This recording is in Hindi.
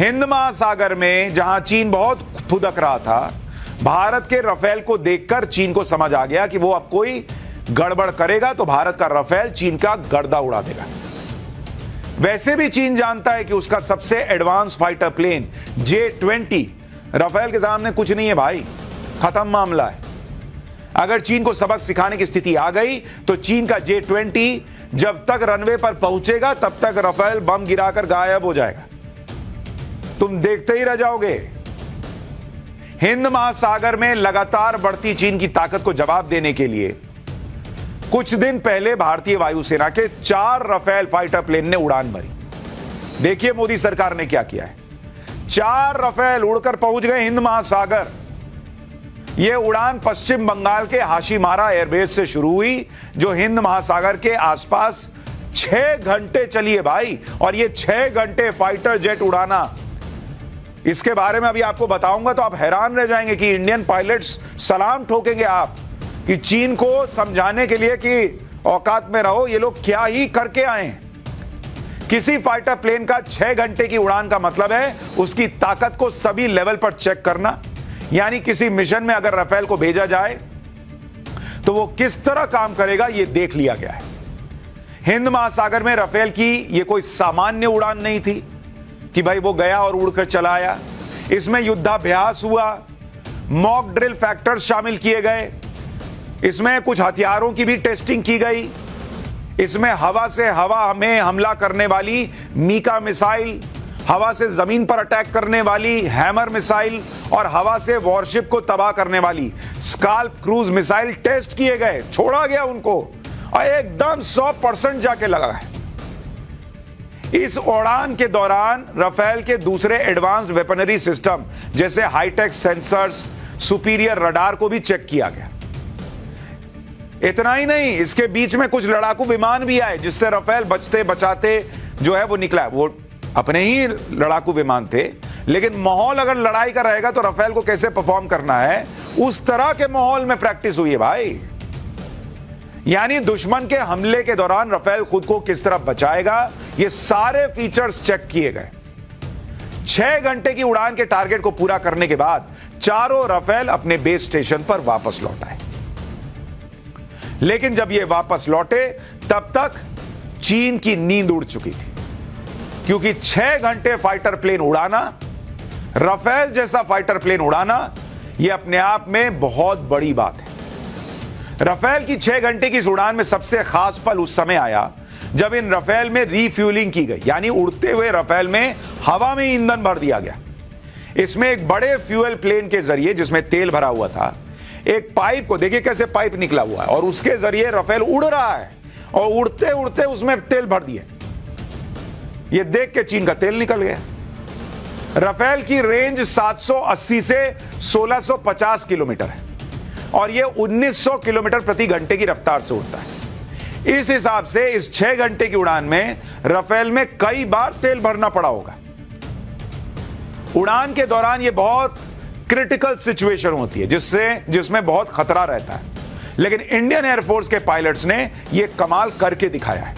हिंद महासागर में जहां चीन बहुत फुदक रहा था, भारत के राफेल को देखकर चीन को समझ आ गया कि वो अब कोई गड़बड़ करेगा तो भारत का राफेल चीन का गर्दा उड़ा देगा। वैसे भी चीन जानता है कि उसका सबसे advance fighter plane J-20 Rafale के सामने कुछ नहीं है भाई, खत्म मामला है। अगर चीन को सबक सिखाने की स्थिति आ गई तो चीन का J-20 जब तक रनवे पर पहुंचेगा तब तक राफेल बम गिराकर गायब हो जाएगा, तुम देखते ही रह जाओगे। हिंद महासागर में लगातार बढ़ती चीन की ताकत को जवाब देने के लिए कुछ दिन पहले भारतीय वायुसेना के 4 राफेल फाइटर प्लेन ने उड़ान भरी। देखिए मोदी सरकार ने क्या किया है। 4 राफेल उड़कर पहुंच गए हिंद महासागर। यह उड़ान पश्चिम बंगाल के हाशीमारा एयरबेस से शुरू हुई, जो हिंद महासागर के आसपास 6 घंटे चली है भाई। और ये 6 घंटे फाइटर जेट उड़ाना, इसके बारे में अभी आपको बताऊंगा तो आप हैरान रह जाएंगे कि इंडियन पायलट्स सलाम ठोकेंगे आप कि चीन को समझाने के लिए कि औकात में रहो, ये लोग क्या ही करके आए हैं। किसी फाइटर प्लेन का 6 घंटे की उड़ान का मतलब है उसकी ताकत को सभी लेवल पर चेक करना। यानी किसी मिशन में अगर राफेल को भेजा जाए तो वो किस तरह काम करेगा ये देख लिया गया है। हिंद महासागर में राफेल की ये कोई सामान्य उड़ान नहीं थी कि भाई वो गया और उड़कर चला आया। इसमें युद्धाभ्यास हुआ, मॉक ड्रिल फैक्टर्स शामिल किए गए, इसमें कुछ हथियारों की भी टेस्टिंग की गई। इसमें हवा से हवा में हमला करने वाली मीका मिसाइल, हवा से जमीन पर अटैक करने वाली हैमर मिसाइल और हवा से वॉरशिप को तबाह करने वाली स्काल्प क्रूज मिसाइल टेस्ट किए गए, छोड़ा गया उनको और एकदम 100% जाके लगा है। इस उड़ान के दौरान राफेल के दूसरे एडवांस्ड वेपनरी सिस्टम जैसे हाईटेक सेंसर्स, सुपीरियर रडार को भी चेक किया गया। इतना ही नहीं, इसके बीच में कुछ लड़ाकू विमान भी आए जिससे राफेल बचते बचाते जो है वो निकला। वो अपने ही लड़ाकू विमान थे, लेकिन माहौल अगर लड़ाई का रहेगा तो राफेल को कैसे परफॉर्म करना है उस तरह के माहौल में प्रैक्टिस हुई है भाई। यानी दुश्मन के हमले के दौरान राफेल खुद को किस तरह बचाएगा, ये सारे फीचर्स चेक किए गए। 6 घंटे की उड़ान के टारगेट को पूरा करने के बाद चारों राफेल अपने बेस स्टेशन पर वापस लौट आए। लेकिन जब ये वापस लौटे तब तक चीन की नींद उड़ चुकी थी, क्योंकि 6 घंटे फाइटर प्लेन उड़ाना, राफेल जैसा फाइटर प्लेन उड़ाना, यह अपने आप में बहुत बड़ी बात है। राफेल की 6 घंटे की इस उड़ान में सबसे खास पल उस समय आया जब इन राफेल में रीफ्यूलिंग की गई, यानी उड़ते हुए राफेल में हवा में ईंधन भर दिया गया। इसमें एक बड़े फ्यूल प्लेन के जरिए, जिसमें तेल भरा हुआ था, एक पाइप को देखिए कैसे पाइप निकला हुआ है और उसके जरिए राफेल उड़ रहा है और उड़ते उड़ते उसमें तेल भर दिए। यह देख के चीन का तेल निकल गया। राफेल की रेंज 780 से 1650 किलोमीटर है और यह 1900 किलोमीटर प्रति घंटे की रफ्तार से उड़ता है। इस हिसाब से इस 6 घंटे की उड़ान में राफेल में कई बार तेल भरना पड़ा होगा। उड़ान के दौरान यह बहुत क्रिटिकल सिचुएशन होती है जिसमें बहुत खतरा रहता है, लेकिन इंडियन एयरफोर्स के पायलट्स ने यह कमाल करके दिखाया है।